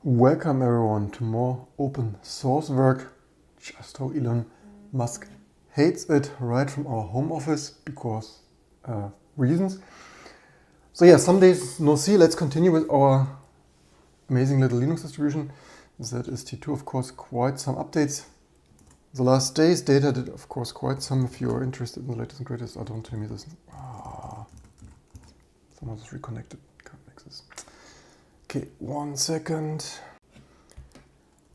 Welcome everyone to more open source work. Just how Elon Musk hates it, right from our home office because reasons. So yeah, some days no see. Let's continue with our amazing little Linux distribution. That is T2, of course, quite some updates. The last days data did, of course, quite some. If you're interested in the latest and greatest, don't tell me this. Someone's reconnected. Can't make this. Okay, 1 second.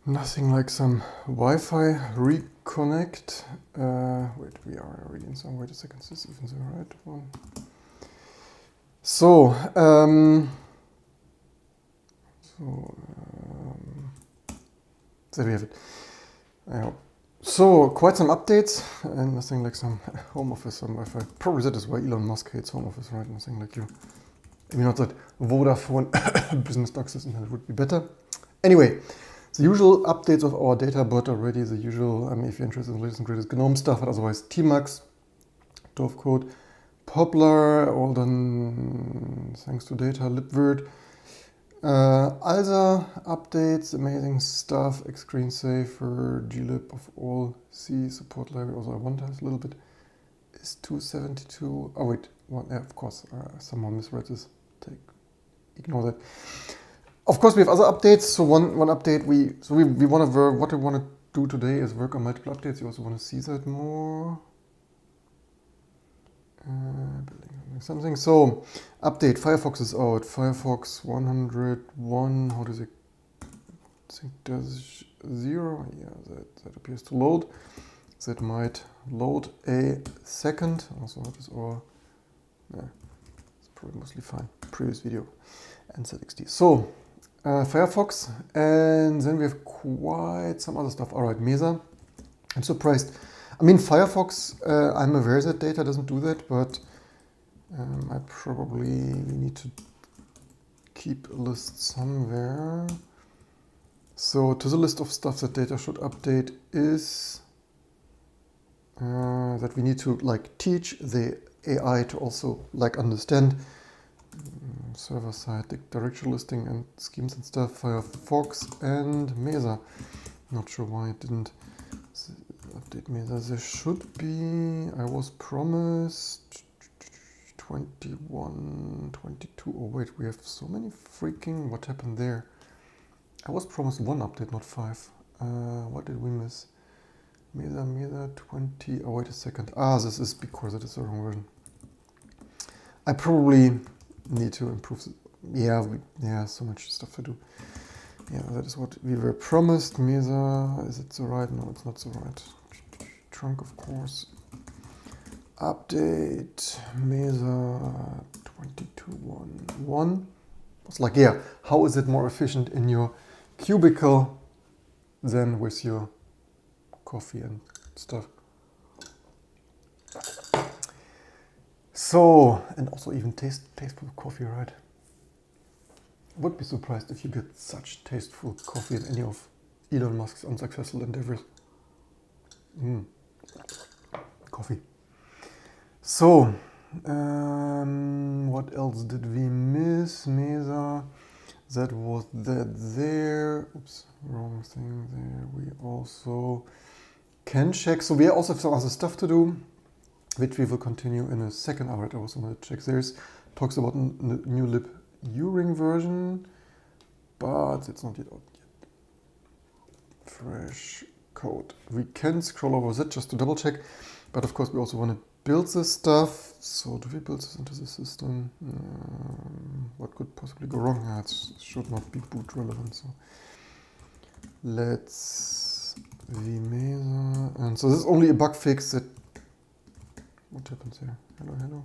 Nothing like some Wi-Fi reconnect. Wait, we are already in some. Wait a second, is this even the right one? So, there we have it. I hope. So, quite some updates and nothing like some home office, some Wi-Fi. Probably that is why Elon Musk hates home office, right? Nothing like you. I mean, not that Vodafone business taxes and that would be better. Anyway, the usual updates of our data bot already, the usual, if you're interested in the latest and greatest GNOME stuff, but otherwise Tmux, Dove Code, Poplar, all done thanks to data, libvirt. ALSA updates, amazing stuff, Xscreensaver, glib of all C support library, also I wonder a little bit, is 272, oh wait, one, yeah, of course, someone misread this, ignore that. Of course we have other updates, so one update, we want to what we want to do today is work on multiple updates. You also want to see that more. Building something. So, update, Firefox is out. Firefox 101, how does it, I think there's 0. Yeah, that appears to load. That might load a second. Also, what is our, yeah, it's probably mostly fine. Previous video and ZXT. So, Firefox, and then we have quite some other stuff. All right, Mesa. I'm surprised. I mean, Firefox, I'm aware that data doesn't do that, but I probably need to keep a list somewhere. So to the list of stuff that data should update is that we need to teach the AI to also understand server side directory listing and schemes and stuff, Firefox and Mesa. Not sure why it didn't update Mesa. There should be, I was promised 21, 22. Oh wait, we have so many freaking, what happened there? I was promised 1 update, not 5. What did we miss? Mesa 20, oh wait a second. This is because it is the wrong version. I probably need to improve. Yeah, so much stuff to do. Yeah, that is what we were promised. Mesa, is it the right? No, it's not the right. Trunk, of course. Update Mesa 22.1.1. It's like, yeah, how is it more efficient in your cubicle than with your coffee and stuff? So, and also even tasteful coffee, right? I would be surprised if you get such tasteful coffee in any of Elon Musk's unsuccessful endeavors. Coffee. So, what else did we miss? Mesa, that was that there. Oops, wrong thing there. We also can check. So we also have some other stuff to do, which we will continue in a second. Alright, I also want to check. There's talks about new lib uring version, but it's not yet out yet. Fresh code. We can scroll over that just to double check, but of course we also want to build this stuff. So do we build this into the system? What could possibly go wrong? It should not be boot relevant. So let's vmesa, and so this is only a bug fix. That what happens here? Hello.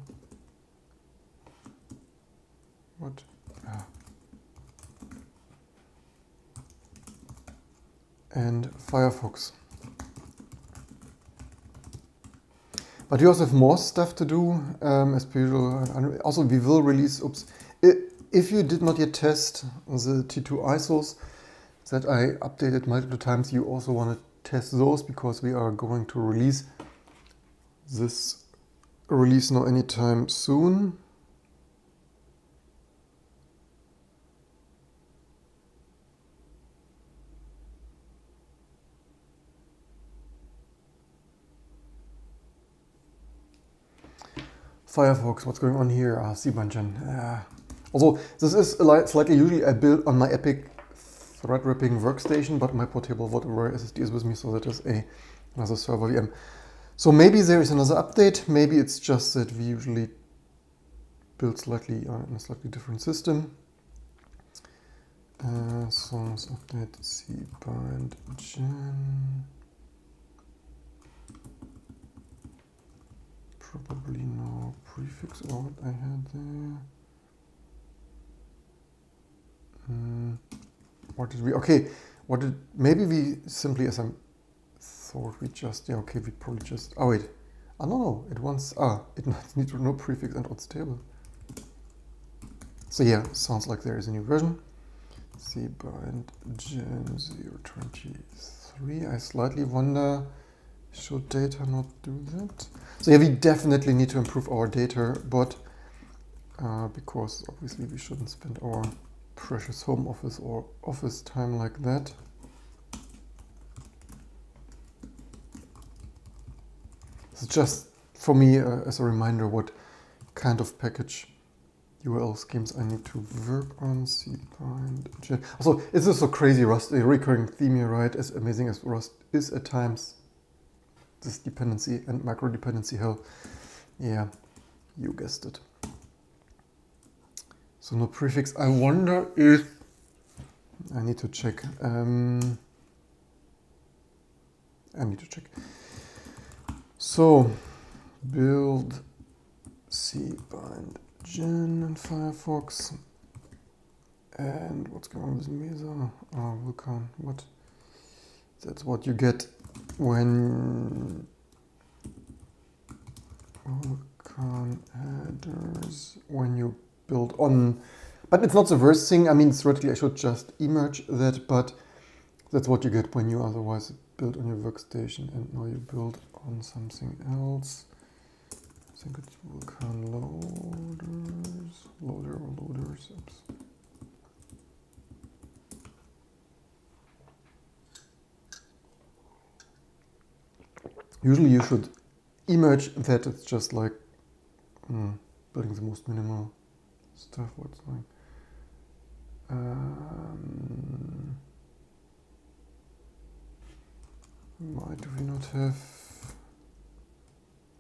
What? And Firefox. But we also have more stuff to do, as per usual. Also, we will release, if you did not yet test the T2 ISOs that I updated multiple times, you also want to test those, because we are going to release this release now anytime soon. Firefox, what's going on here? Cbunchen. Also, this is slightly usually I build on my Epic thread wrapping workstation, but my portable whatever SSD is with me, so that is another server VM. So maybe there is another update. Maybe it's just that we usually build slightly in a slightly different system. Source update cbind gen. Probably no prefix or what I had there. What did we? Okay, what did? Maybe we simply, as I thought, we just we probably just. Oh wait, no, it wants it needs no prefix and odds table. So yeah, sounds like there is a new version. Cbind gen 023. I slightly wonder, should data not do that? So yeah, we definitely need to improve our data, but because obviously we shouldn't spend our precious home office or office time like that. It's just for me as a reminder what kind of package URL schemes I need to work on. Cbind gen. Also, it's just so crazy Rust, a recurring theme here, right? As amazing as Rust is at times, this dependency and micro dependency hell. Yeah, you guessed it. So no prefix. I wonder if I need to check. I need to check. So build cbind gen and Firefox. And what's going on with Mesa? Oh, Vulkan. What? That's what you get when Vulkan headers when you build on, but it's not the worst thing. I mean, theoretically I should just emerge that, but that's what you get when you otherwise build on your workstation and now you build on something else. I think it's Vulkan loaders. Oops. Usually you should emerge that. It's just like building the most minimal stuff. What's like why do we not have?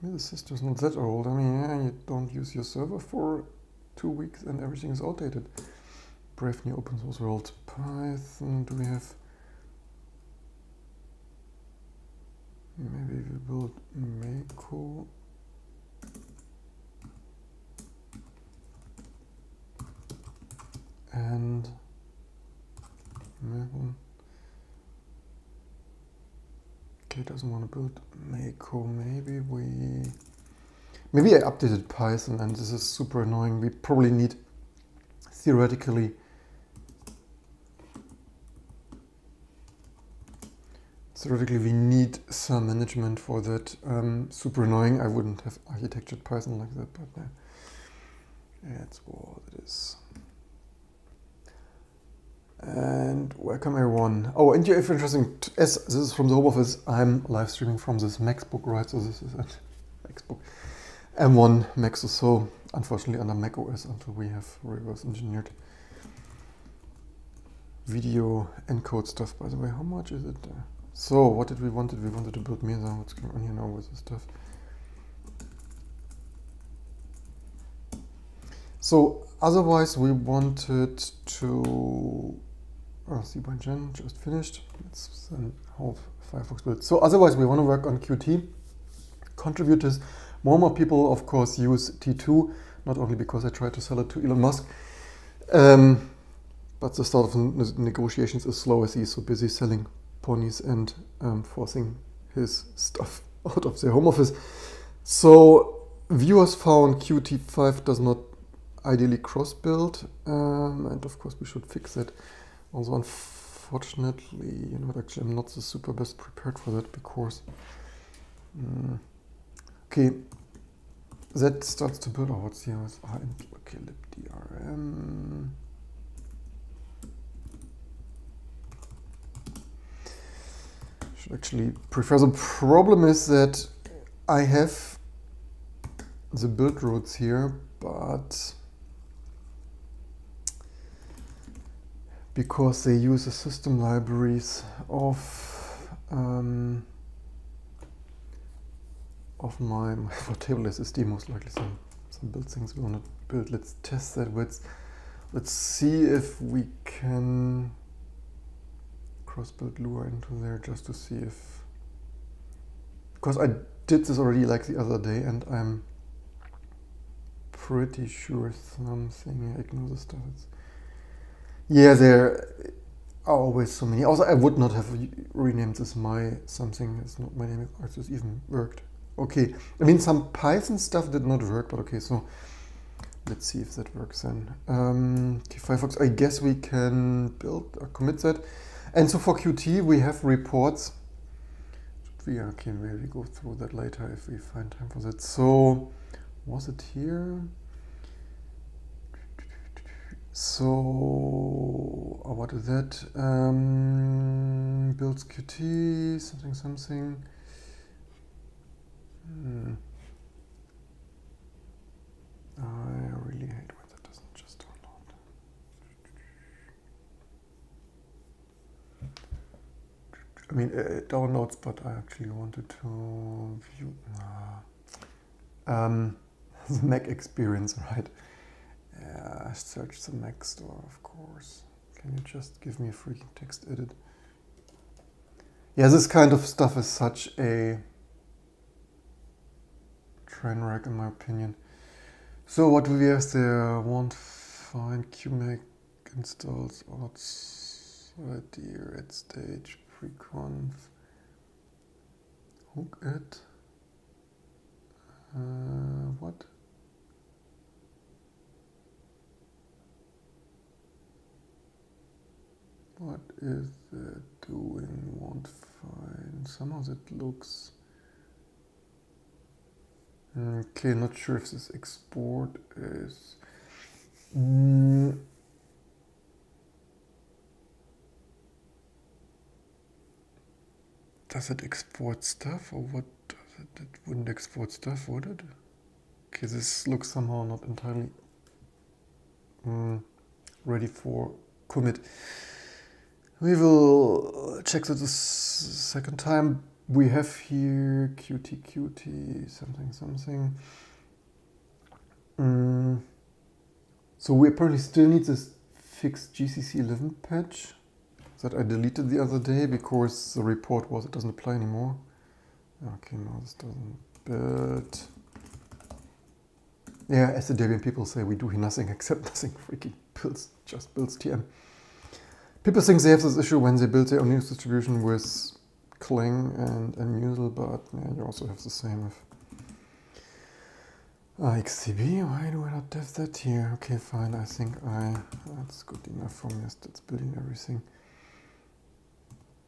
The sister's not that old. I mean, yeah, you don't use your server for 2 weeks and everything is outdated. Brave new open source world. Python. Do we have? Maybe we build Mako. And okay, doesn't want to build Mako. Maybe I updated Python and this is super annoying. We probably need theoretically we need some management for that. Super annoying. I wouldn't have architectured Python like that, but that's what it is. And welcome everyone. Oh, and if you're interesting, as this is from the home office, I'm live streaming from this MacBook, right? So this is a MacBook M1 Mac, so unfortunately under Mac OS until we have reverse engineered video encode stuff. By the way, how much is it? So what did we want? We wanted to build Mesa. What's going on here now with this stuff? So otherwise we wanted to cbind gen just finished. Let's then how Firefox build. So otherwise we want to work on Qt contributors. More and more people of course use T2, not only because I tried to sell it to Elon Musk, but the start of negotiations is slow as he's so busy selling ponies and forcing his stuff out of their home office. So viewers found Qt5 does not ideally cross-build, and of course we should fix that. Also, unfortunately, actually I'm not the super best prepared for that because okay, that starts to build. What's here? Okay, libdrm. Should actually prefer. The problem is that I have the build routes here, but because they use the system libraries of my portable SSD, most likely some build things we want to build. Let's test that. Let's see if we can cross-build Lua into there just to see if, because I did this already like the other day and I'm pretty sure something, ignore the stuff. Yeah, there are always so many. Also, I would not have renamed this my something. It's not my name. It just even worked. Okay, I mean some Python stuff did not work, but okay, so let's see if that works then. Okay, Firefox, I guess we can build or commit that. And so for Qt, we have reports. We can really go through that later if we find time for that. So, was it here? So, what is that? Builds Qt, something. I really hate when that doesn't just download. I mean, it downloads, but I actually wanted to view the Mac experience, right? Yeah, search the Mac store, of course. Can you just give me a freaking text edit? Yeah, this kind of stuff is such a train wreck in my opinion. So what do we have there? Won't find QMac installs already at stage preconf. Hook it. What? What is it doing? Won't find. Somehow it looks. Okay, not sure if this export is. Does it export stuff or what does it? It wouldn't export stuff, would it? Okay, this looks somehow not entirely ready for commit. We will check that the second time. We have here Qt, something. So we apparently still need this fixed GCC 11 patch that I deleted the other day because the report was it doesn't apply anymore. Okay, no, this doesn't. But yeah, as the Debian people say, we do here nothing except nothing freaking builds, just builds TM. People think they have this issue when they build their own Linux distribution with Clang and Musel, but yeah, you also have the same with XCB. Why do I not have that here? Okay, fine, I think that's good enough for me. That's building everything.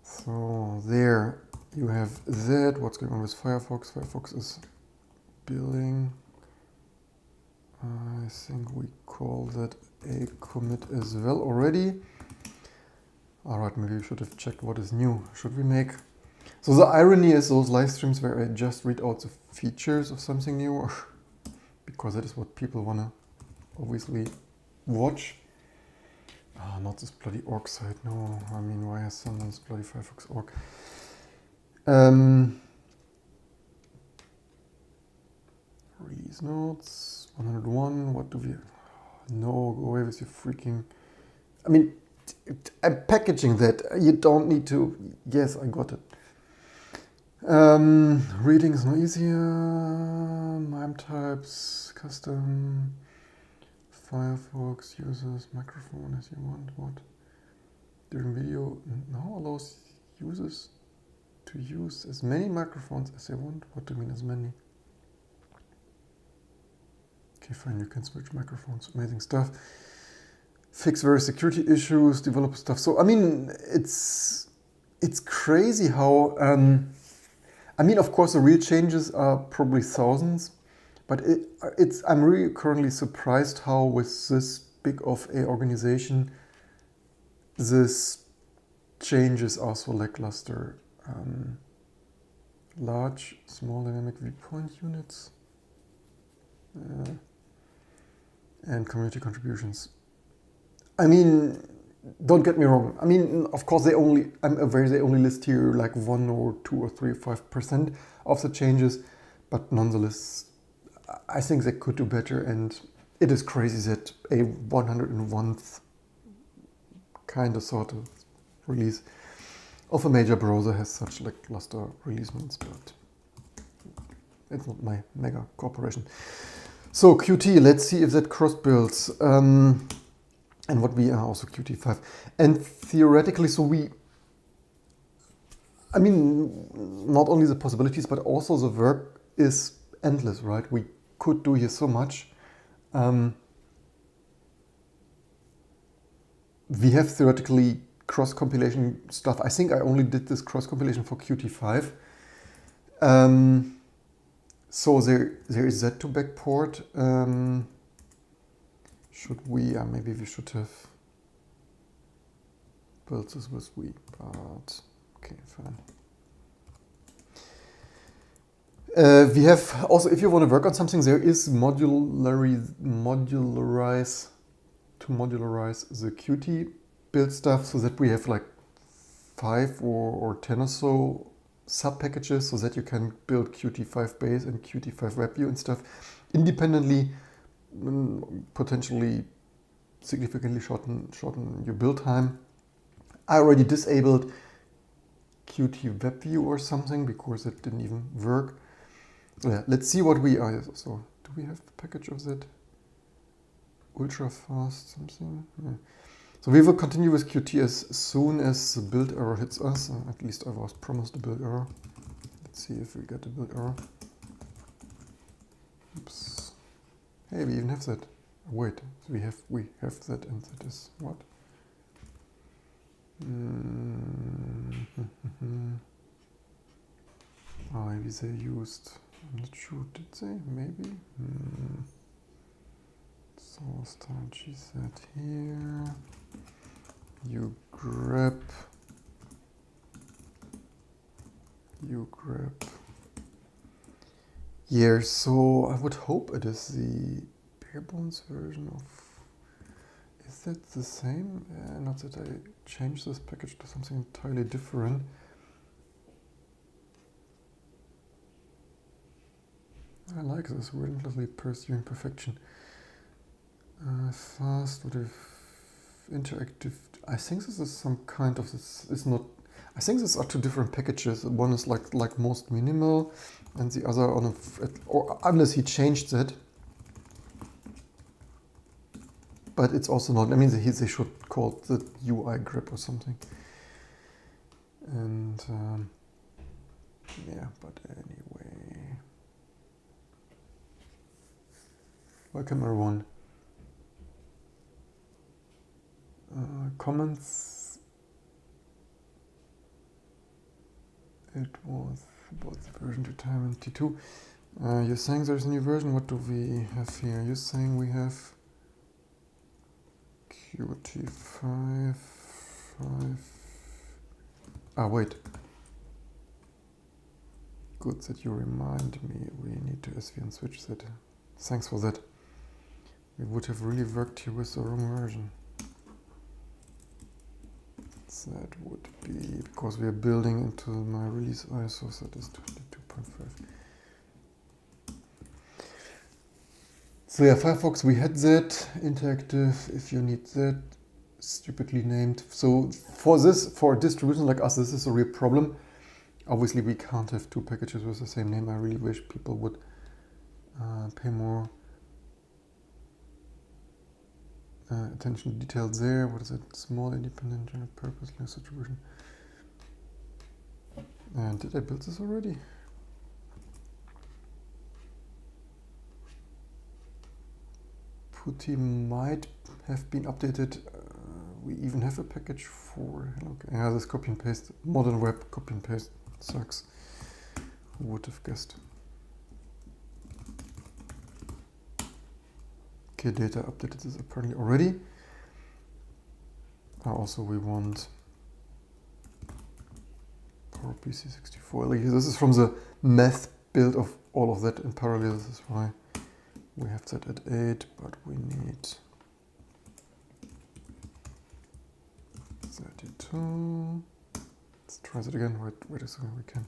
So there you have that. What's going on with Firefox? Firefox is building. I think we call that a commit as well already. Alright, maybe we should have checked what is new. Should we make... So the irony is those live streams where I just read out the features of something new, because that is what people want to obviously watch. Not this bloody org site, no. I mean, why has someone's bloody Firefox org? Release notes, 101, what do we... No, go away with your freaking... I mean, I'm packaging that. You don't need to... Yes, I got it. Reading is no easier. MIME types, custom... Firefox uses microphone as you want. What? During video, now allows users to use as many microphones as they want. What do you mean as many? Okay, fine, you can switch microphones. Amazing stuff. Fix various security issues, developer stuff. So, I mean, it's crazy how... I mean, of course, the real changes are probably thousands. But I'm really currently surprised how with this big of a organization, this changes are so lackluster. Large, small dynamic viewpoint units. And community contributions. I mean, don't get me wrong. I mean, of course, I'm aware they only list here like 1 or 2 or 3 or 5% of the changes, but nonetheless, I think they could do better. And it is crazy that a 101th kind of sort of release of a major browser has such lackluster release notes, but it's not my mega corporation. So Qt, let's see if that cross builds. And what we are also Qt5. And theoretically, I mean, not only the possibilities, but also the work is endless, right? We could do here so much. We have theoretically cross-compilation stuff. I think I only did this cross-compilation for Qt5. So there is that to backport. Should we, maybe we should have built this with we, but okay, fine. We have also, if you want to work on something, there is modularize the Qt build stuff so that we have like 5 or 10 or so sub packages so that you can build Qt5 base and Qt5 WebView and stuff independently, potentially significantly shorten your build time. I already disabled Qt WebView or something because it didn't even work. So yeah, let's see what we are. So do we have the package of that? Ultra fast something? Yeah. So we will continue with Qt as soon as the build error hits us. At least I was promised a build error. Let's see if we get a build error. Oops. Hey, we even have that. Wait, we have that, and that is what? Oh, maybe they used. I'm not sure. Did they? Maybe. Source time gz here. You grab. Yeah, so I would hope it is the bare bones version of. Is that the same? Not that I changed this package to something entirely different. I like this relentlessly pursuing perfection. Fast, what if interactive? I think this is some kind of this is not. I think these are two different packages. One is like most minimal, and the other on a or unless he changed that. But it's also not. I mean, they should call it the UI grip or something. And yeah, but anyway. Welcome everyone. Comments. It was about the version 2 time and T2. You're saying there's a new version. What do we have here? You're saying we have Qt5. Wait. Good that you remind me. We need to SVN switch that. Thanks for that. We would have really worked here with the wrong version. That would be because we are building into my release ISO, so that is 22.5. So yeah, Firefox, we had that interactive. If you need that, stupidly named. So for a distribution like us, this is a real problem. Obviously, we can't have 2 packages with the same name. I really wish people would pay more attention to detail there. What is it? Small, independent, general purpose list distribution. Did I build this already? Putty might have been updated. We even have a package for hello. Yeah, this copy and paste, modern web copy and paste sucks. Who would have guessed? Okay, data updated this apparently already. Also, we want PowerPC 64. This is from the math build of all of that in parallel. This is why We have that at 8, but we need 32. Let's try that again. Wait a second, we can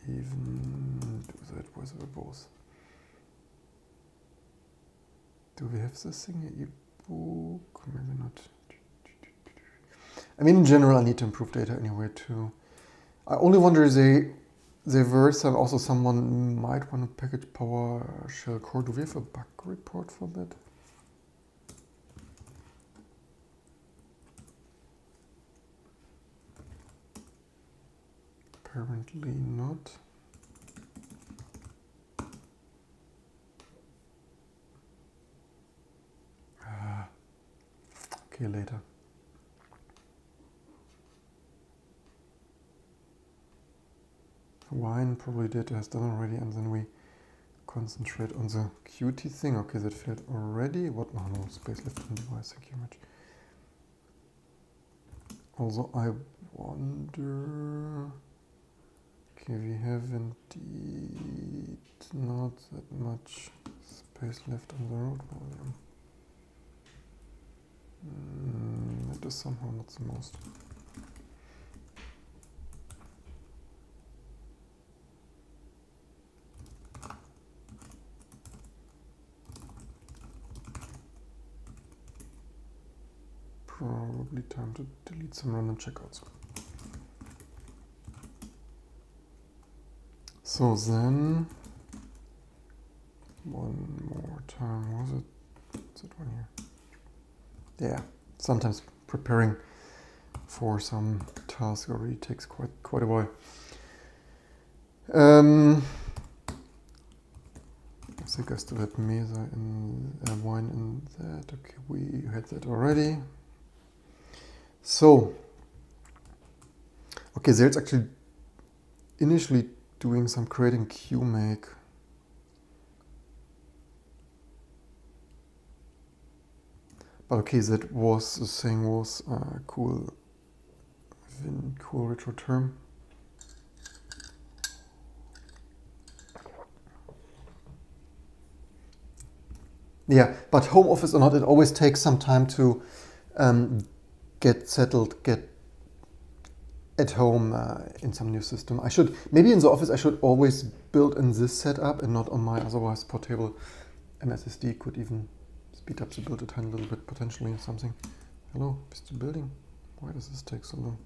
even do that with both. Do we have this thing here? Ebook? Maybe not. I mean, in general, I need to improve data anyway too. I only wonder there were also someone might want to package PowerShell core. Do we have a bug report for that? Apparently not. Okay, later. Wine probably data has done already, and then we concentrate on the Qt thing. Okay, that failed already. What? Oh no, space left on device. Thank you very much. Also, I wonder. Okay, we have indeed not that much space left on the road volume. That is somehow not the most. Probably time to delete some random checkouts. So then, one more time, was it that one here? Yeah, sometimes preparing for some task already takes quite a while. I think I still had Mesa in wine in that. Okay, we had that already. So, okay, there's actually initially doing some creating QMake. But okay, that was the thing was cool retro term. Yeah, but home office or not, it always takes some time to get settled, get at home in some new system. Maybe in the office I should always build in this setup and not on my otherwise portable MSSD. Could even speed up the build a tiny little bit potentially or something. Hello, Mr. Building. Why does this take so long?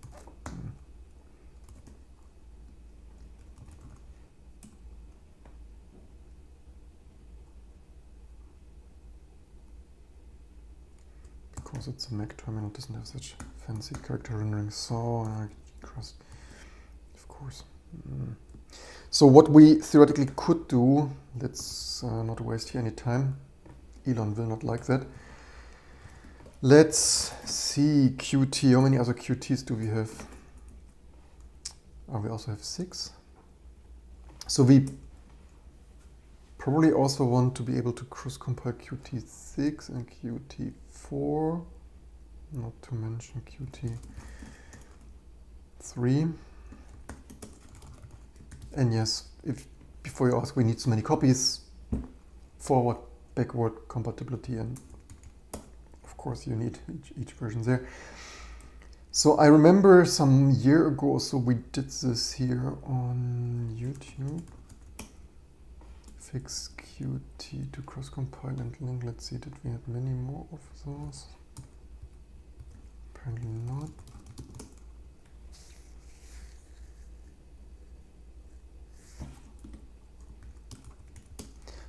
Because it's a Mac terminal, it doesn't have such fancy character rendering, so crust, of course. So what we theoretically could do, let's not waste here any time. Elon will not like that. Let's see Qt. How many other Qts do we have? Oh, we also have 6. So we probably also want to be able to cross-compile Qt6 and Qt4, not to mention Qt3. And yes, before you ask, we need so many copies, forward, backward compatibility, and of course you need each version there. So I remember some year ago or so we did this here on YouTube. Fix Qt to cross-compile and link. Let's see, did we have many more of those? Apparently not.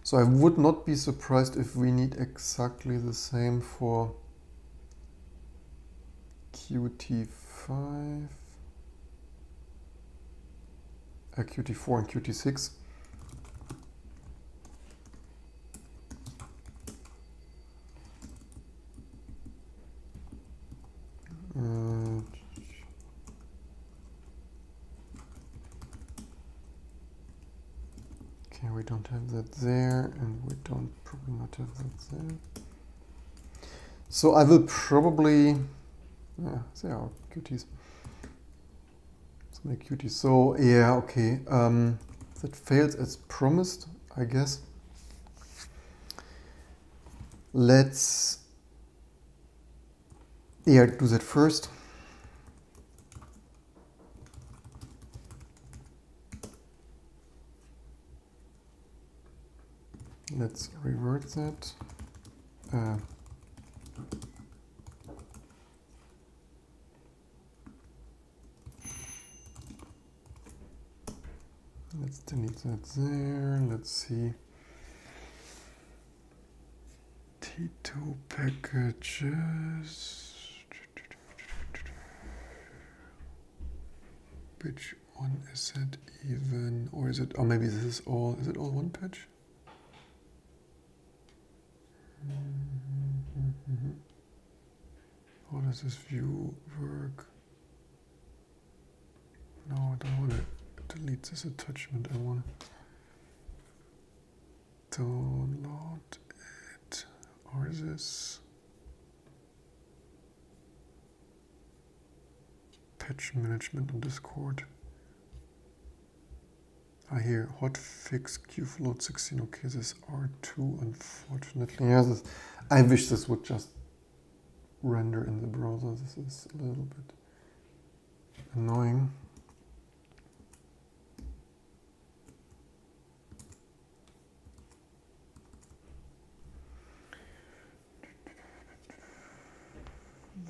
So I would not be surprised if we need exactly the same for Qt5, Qt4 and Qt6. Okay, we don't have that there, and we don't probably not have that there. So I will probably, there are Qts. So many Qts. So yeah, okay. That fails as promised, I guess. Let's do that first. Let's revert that. Let's delete that there. Let's see. T2 packages. Which one is it even? Or is it, or maybe this is all, is it all one patch? How does this view work? No, I don't want to delete this attachment. I want to download it. Or is this patch management on Discord? I hear hotfix qfloat 16. Okay, this is R2, unfortunately. Yeah, this, I wish this would just render in the browser. This is a little bit annoying.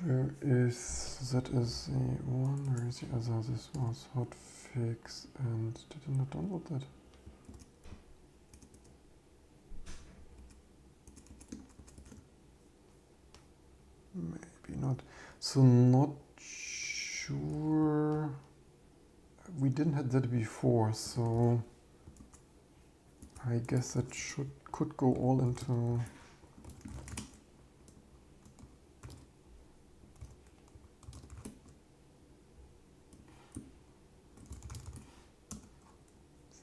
Where is, that is the one, where is the other? This was hotfix and did I not download that? Maybe not. So not sure. We didn't have that before, so I guess that could go all into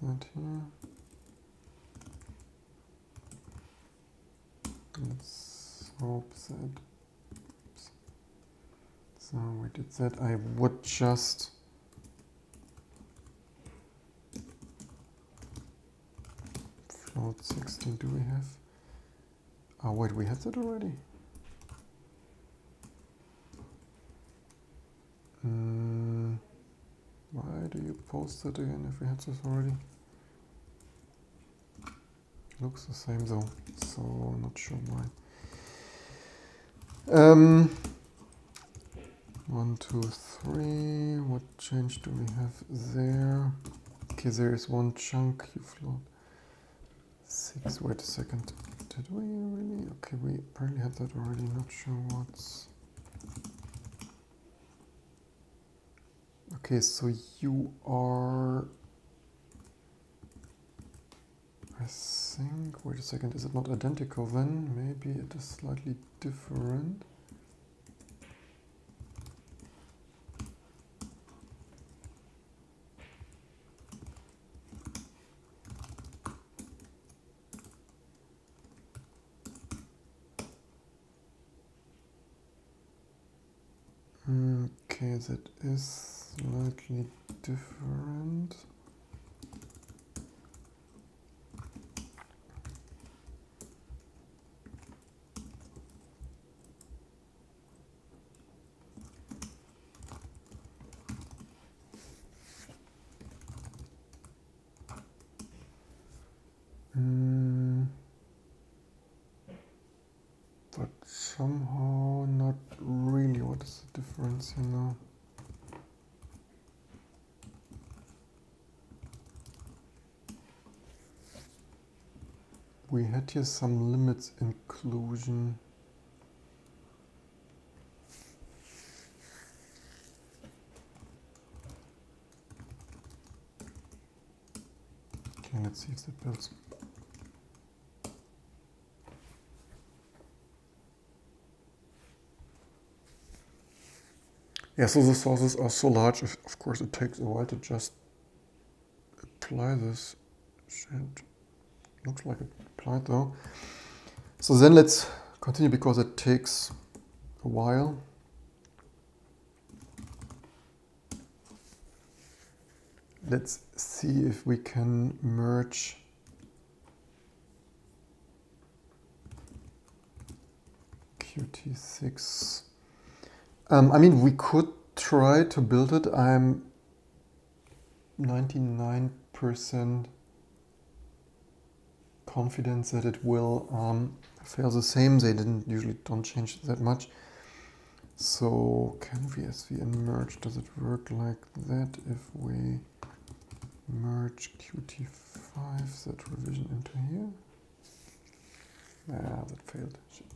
that here. Let's hope that. So we did that. I would just float 16. Do we have? Oh wait, we had that already. Why do you post that again if we had this already? Looks the same though, so not sure why. 1, 2, 3. What change do we have there? Okay, there is one chunk. You float 6. Wait a second. Did we really? Okay, we apparently have that already. Not sure what's. Okay, so you are. I think. Wait a second. Is it not identical then? Maybe it is slightly different. Okay, that is slightly different. But somehow not really. What is the difference here now? We had here some limits inclusion. Okay, let's see if that builds. Yeah, so the sources are so large, of course it takes a while to just apply this. Shit. Looks like it applied though. So then let's continue because it takes a while. Let's see if we can merge Qt6. I mean, we could try to build it. I'm 99% confident that it will fail the same. They usually don't change that much. So can VSVN merge? Does it work like that if we merge Qt5, that revision into here? Ah, that failed. Shit.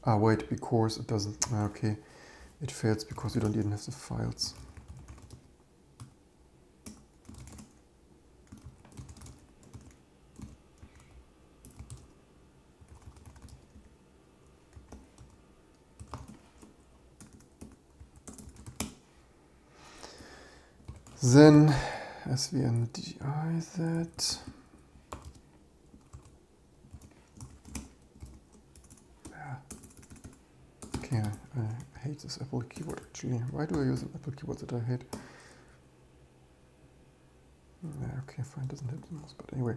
Ah, wait, because it doesn't. Okay, it fails because you don't even have the files. Then svndi that. Okay, I hate this Apple keyboard actually. Why do I use an Apple keyboard that I hate? Yeah, okay, fine, doesn't hit the mouse, but anyway.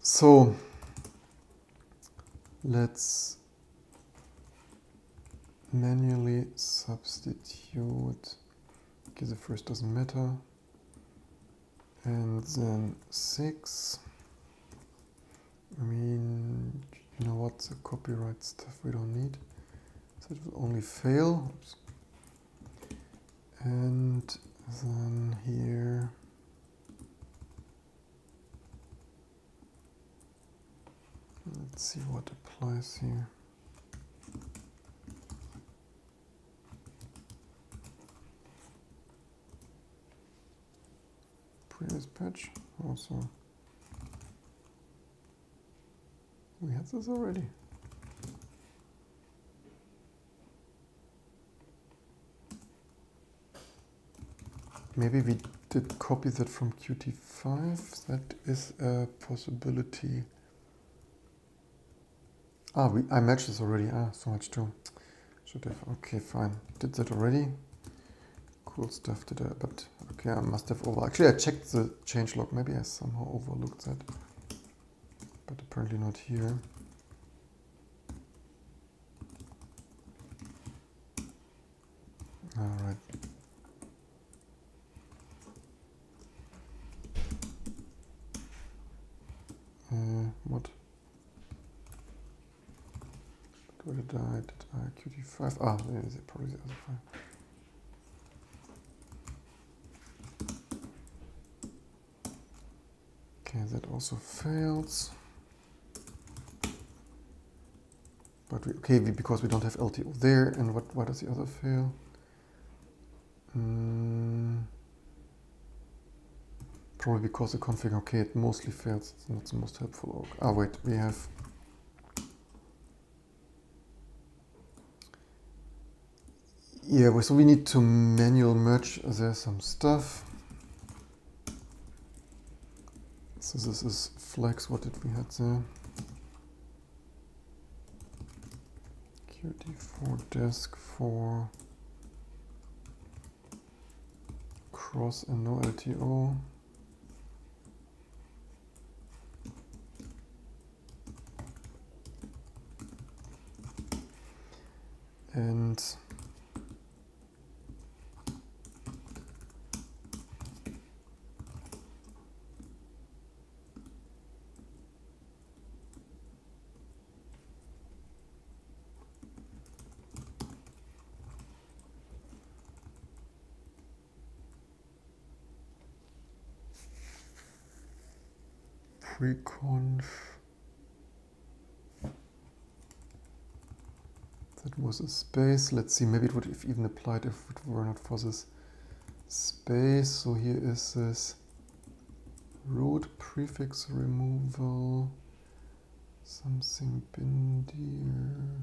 So let's manually substitute. Okay, the first doesn't matter. And then 6. I mean, you know what, the copyright stuff we don't need. So it will only fail. Oops. And then here. Let's see what applies here. Previous patch also. We had this already. Maybe we did copy that from Qt5. That is a possibility. Ah, I matched this already. Ah, so much too. Should have. Okay, fine. Did that already. Cool stuff. Did I? But okay, I must have over. Actually, I checked the changelog. Maybe I somehow overlooked that. But apparently not here. All right. What? Where did I Qt5? Ah, there is probably the other file. Okay, that also fails. But because we don't have LTO there, and why does the other fail? Probably because the config, okay, it mostly fails. It's not the most helpful. Ah, wait, we have. Yeah, so we need to manual merge. There's some stuff. So this is flex. What did we have there? Qt4 desk for cross and no LTO. And preconf. That was a space. Let's see, maybe it would have even applied if it were not for this space. So here is this root prefix removal, something bindir.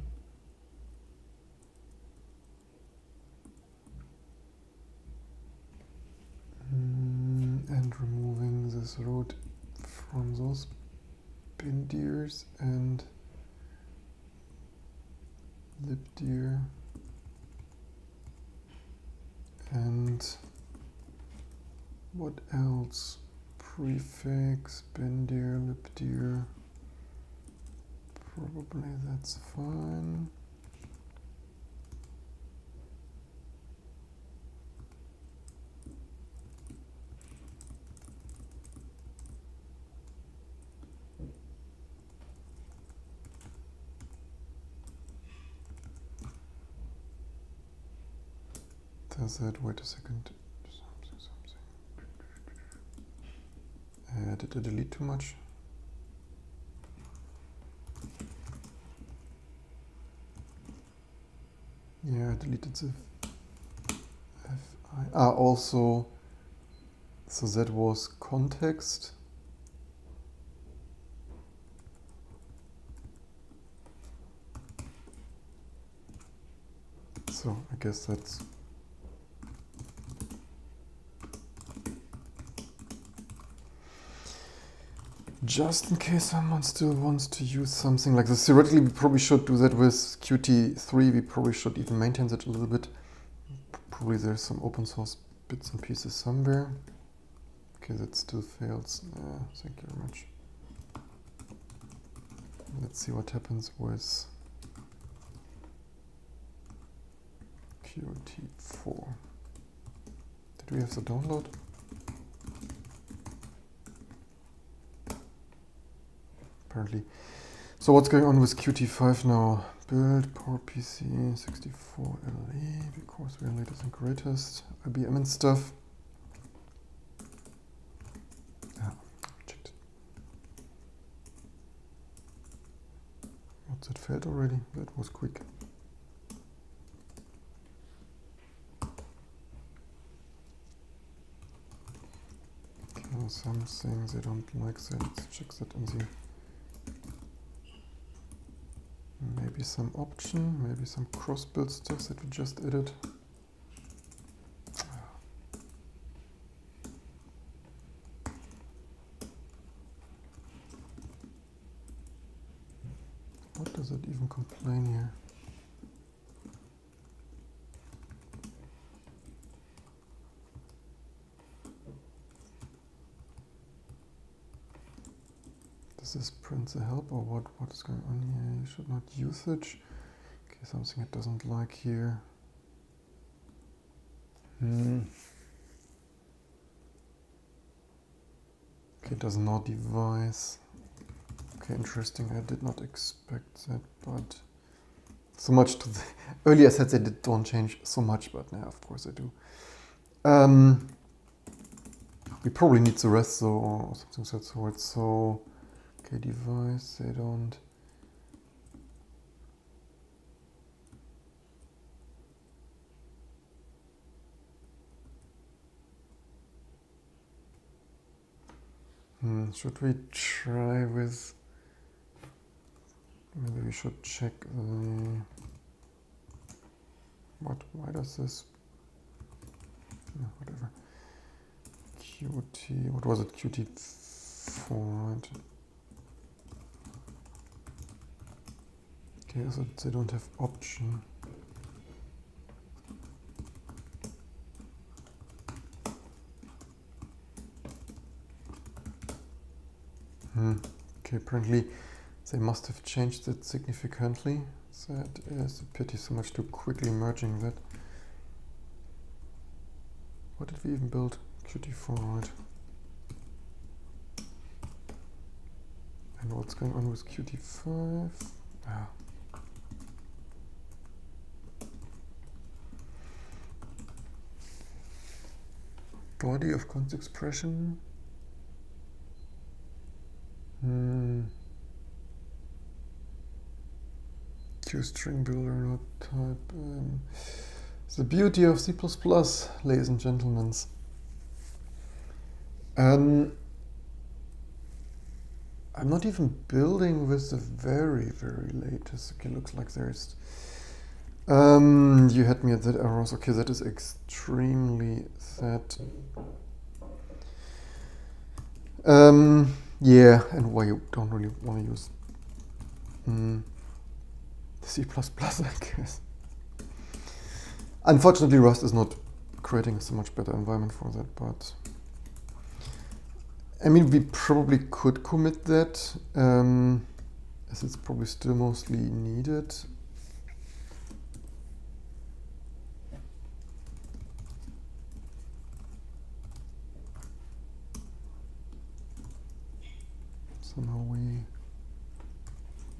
And removing this root from those bindirs and libdir. And what else? prefix, bendir, libdir. Probably that's fine. Does that, wait a second, something. Did I delete too much? Yeah, I deleted the fi. Also, so that was context. So I guess that's just in case someone still wants to use something like this. Theoretically, we probably should do that with Qt3. We probably should even maintain that a little bit. Probably there's some open source bits and pieces somewhere. Okay, that still fails. Thank you very much. Let's see what happens with Qt4. Did we have the download? Apparently. So what's going on with Qt5 now? Build PowerPC 64 LE, because we are latest and greatest. IBM and stuff. Checked it. What's that failed already? That was quick. Okay, some things I don't like, so let's check that in the maybe some option, maybe some cross-build stuff that we just added. What does it even complain here? Does this print the help or what is going on here? You should not usage. Okay, something it doesn't like here. Okay, does not device. Okay, interesting. I did not expect that, but so much to the earlier I said they don't change so much, but now of course I do. We probably need the rest though, or something of that sort. So okay, device, they don't. Should we try with, maybe we should check the, why does this, no, whatever, Qt, what was it, Qt4, right? Okay, so they don't have option. Okay, apparently they must have changed it significantly. That is a pity, so much too quickly merging that. What did we even build? Qt4, right? And what's going on with Qt5? Body of const expression. String builder, not type. The beauty of C++, ladies and gentlemen. I'm not even building with the very, very latest. Okay, looks like there's. You had me at that errors. Okay, that is extremely sad. Yeah, and why you don't really want to use C++, I guess. Unfortunately, Rust is not creating so much better environment for that, but I mean, we probably could commit that, as it's probably still mostly needed. Somehow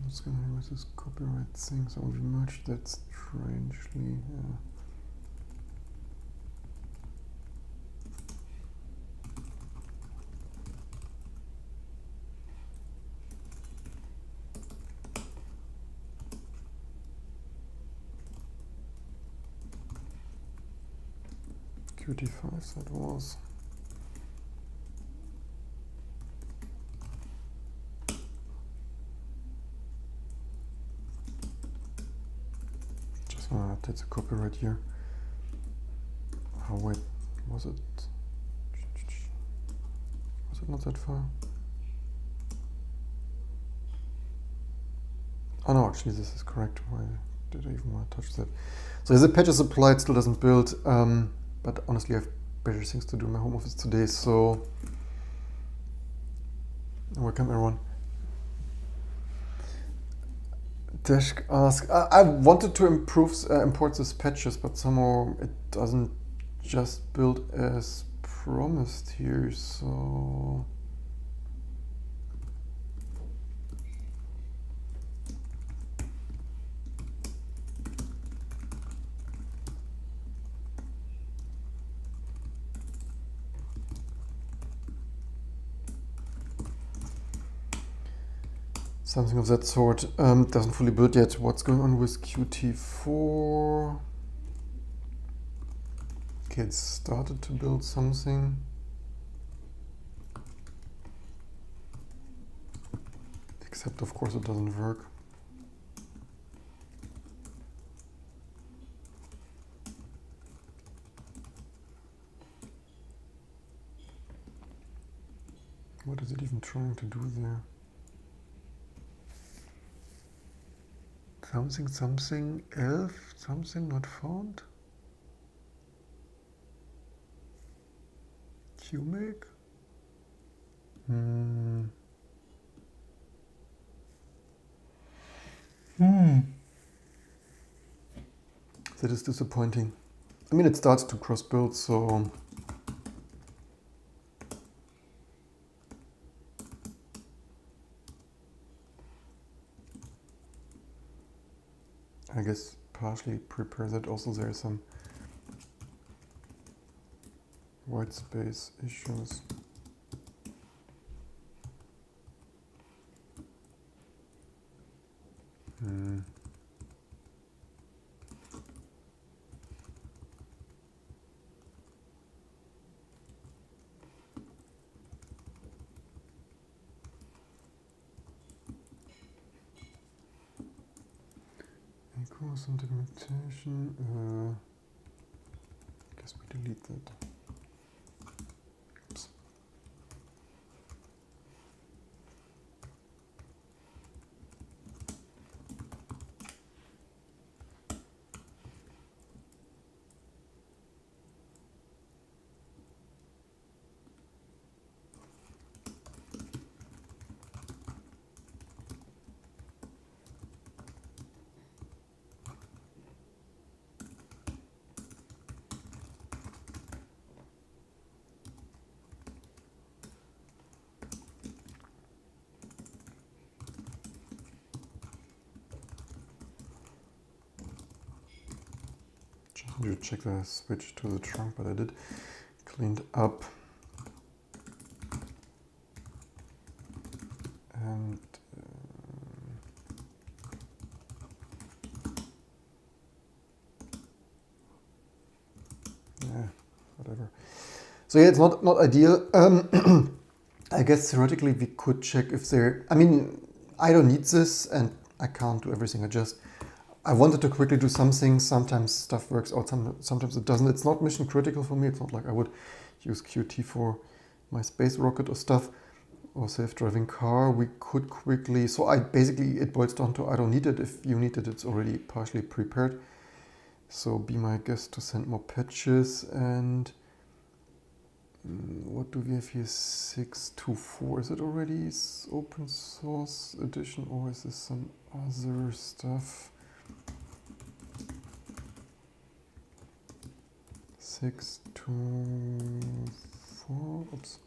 what's going on with this copyright thing? So we merged that strangely. Yeah. Qt5 that was. Just want to update the copyright here. Oh wait, was it not that far? Oh no, actually this is correct. Why did I even want to touch that? So the patch is applied, still doesn't build, but honestly I have better things to do in my home office today, so welcome everyone. Desk ask, I wanted to import these patches, but somehow it doesn't just build as promised here, so something of that sort. Doesn't fully build yet. What's going on with Qt4? Okay, it started to build something. Except of course it doesn't work. What is it even trying to do there? Something elf, something not found? QMake? That is disappointing. I mean, it starts to cross build, so I guess partially prepare that. Also, there are some white space issues. Equals and documentation. Guess we delete that. Oops. Just need to check the switch to the trunk, but I did. Cleaned up. And yeah, whatever. So yeah, it's not ideal. I guess theoretically we could check if there. I mean, I don't need this, and I can't do everything. I wanted to quickly do something. Sometimes stuff works out, sometimes it doesn't. It's not mission critical for me. It's not like I would use Qt for my space rocket or stuff, or self-driving car. We could quickly. So it boils down to I don't need it. If you need it, it's already partially prepared. So be my guest to send more patches, and What do we have here? 624. Is it already open source edition or is this some other stuff? 624. Oops.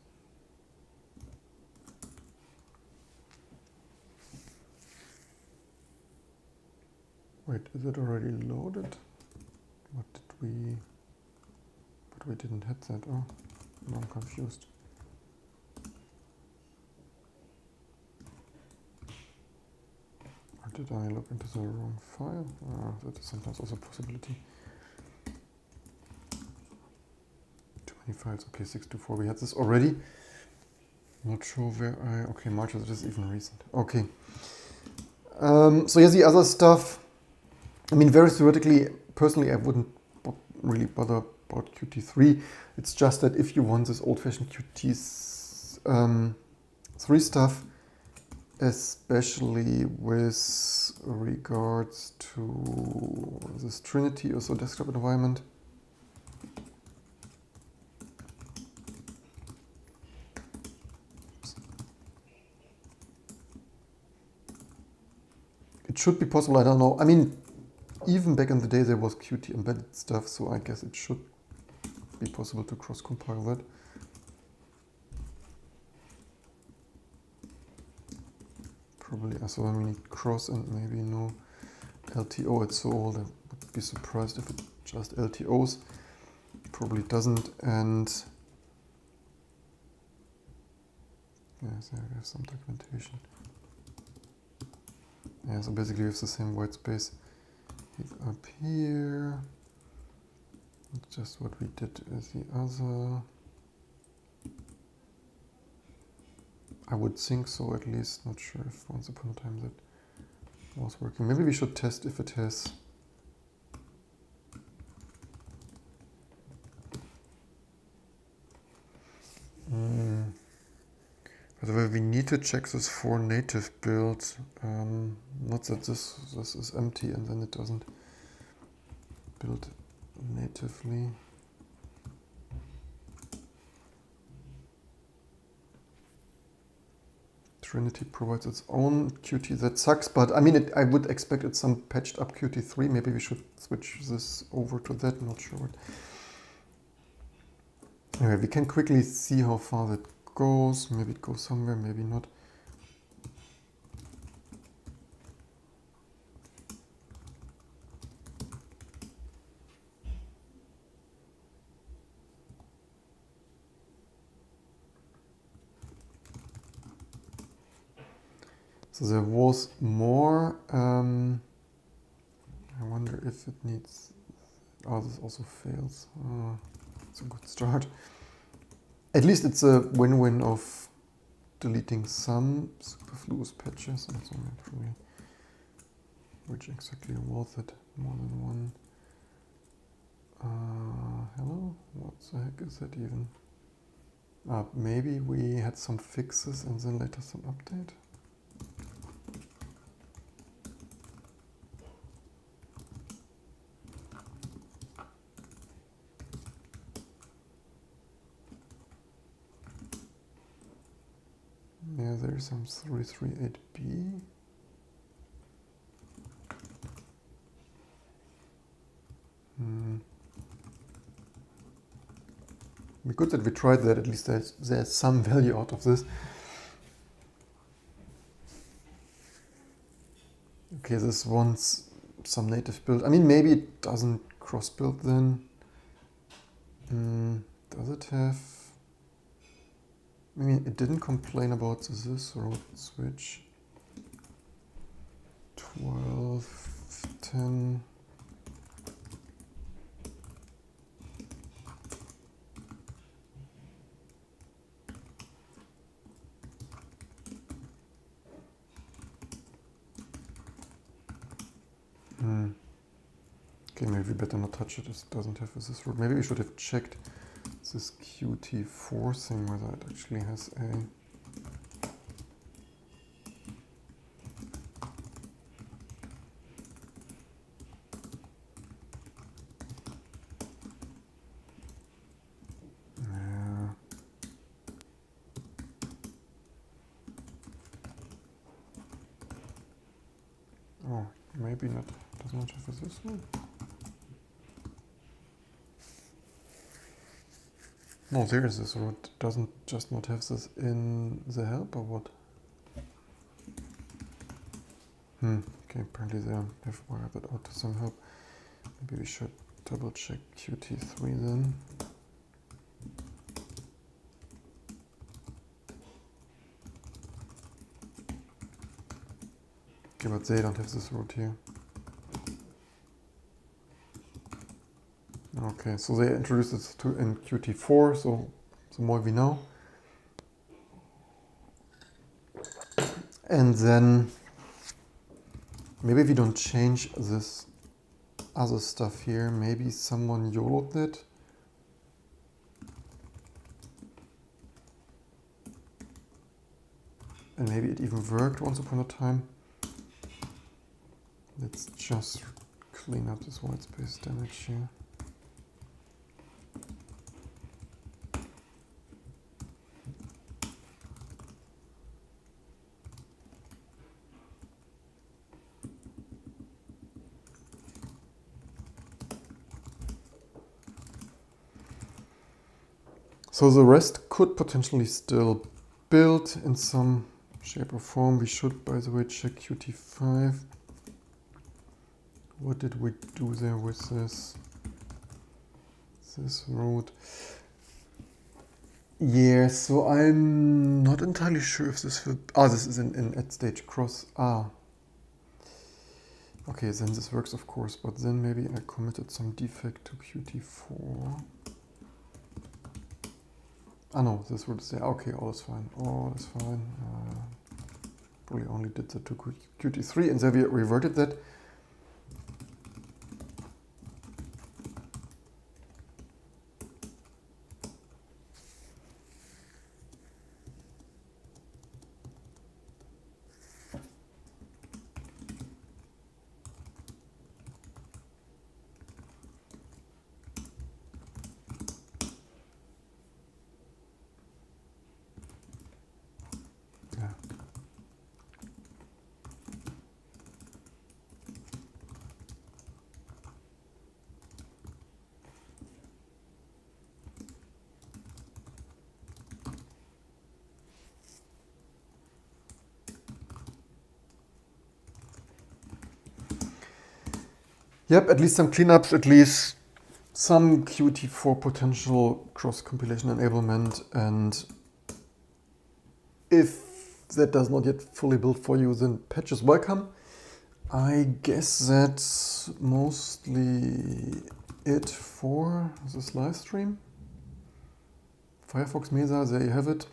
Wait, is it already loaded? What did we... But we didn't hit that. Oh, now I'm confused. Or did I look into the wrong file? That is sometimes also a possibility. Too many files. Okay, 624. We had this already. Not sure where I... Okay, March is just even recent. Okay. So here's the other stuff. I mean, very theoretically, personally, I wouldn't really bother about Qt3. It's just that if you want this old-fashioned Qt3 stuff, especially with regards to this Trinity or so desktop environment, it should be possible. I don't know. I mean, even back in the day, there was Qt embedded stuff, so I guess it should be possible to cross-compile that. Probably, so we need cross and maybe no LTO. It's so old, I would be surprised if it just LTOs. Probably doesn't, and yes, yeah, we have some documentation. Yeah, so basically we have the same white space up here. It's just what we did as the other. I would think so, at least. Not sure if once upon a time that was working. Maybe we should test if it has. By the way, we need to check this for native build. Not that this is empty and then it doesn't build natively. Trinity provides its own Qt. That sucks, but I mean, I would expect it's some patched up Qt3. Maybe we should switch this over to that. Not sure what. Anyway, we can quickly see how far that goes. Maybe it goes somewhere, maybe not. So there was more. I wonder if it needs. Oh, this also fails. It's a good start. At least it's a win-win of deleting some superfluous patches and so naturally, which exactly was it? More than one. Hello? What the heck is that even? Maybe we had some fixes and then later some update. Yeah, there's some 338B. Be good that we tried that. At least there's some value out of this. Okay, this wants some native build. I mean, maybe it doesn't cross-build then. Does it have? I mean, it didn't complain about this road switch. 12, 10. Okay, maybe we better not touch it. It doesn't have this root. Maybe we should have checked this Qt4 thing, whether it actually has a... Yeah. Oh, maybe not. Does not have this one? No, there is this root. Doesn't just not have this in the help or what? Okay, apparently they have wired that out to some help. Maybe we should double check Qt3 then. Okay, but they don't have this root here. Okay, so they introduced it in Qt4, so the more we know. And then maybe we don't change this other stuff here. Maybe someone YOLO'd it. And maybe it even worked once upon a time. Let's just clean up this white space damage here. So the rest could potentially still build in some shape or form. We should, by the way, check Qt5. What did we do there with this root? Yeah, so I'm not entirely sure if this will... this is in at stage cross. Okay, then this works, of course, but then maybe I committed some defect to Qt4. No, this root is there. Okay, all is fine. All is fine. Probably only did that to Qt3, and then we reverted that. Yep, at least some cleanups, at least some Qt4 potential cross-compilation enablement, and if that does not yet fully build for you, then patch is welcome. I guess that's mostly it for this live stream. Firefox Mesa, there you have it.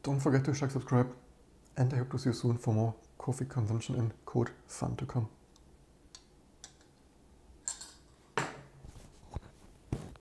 Don't forget to subscribe, and I hope to see you soon for more coffee consumption and code fun to come.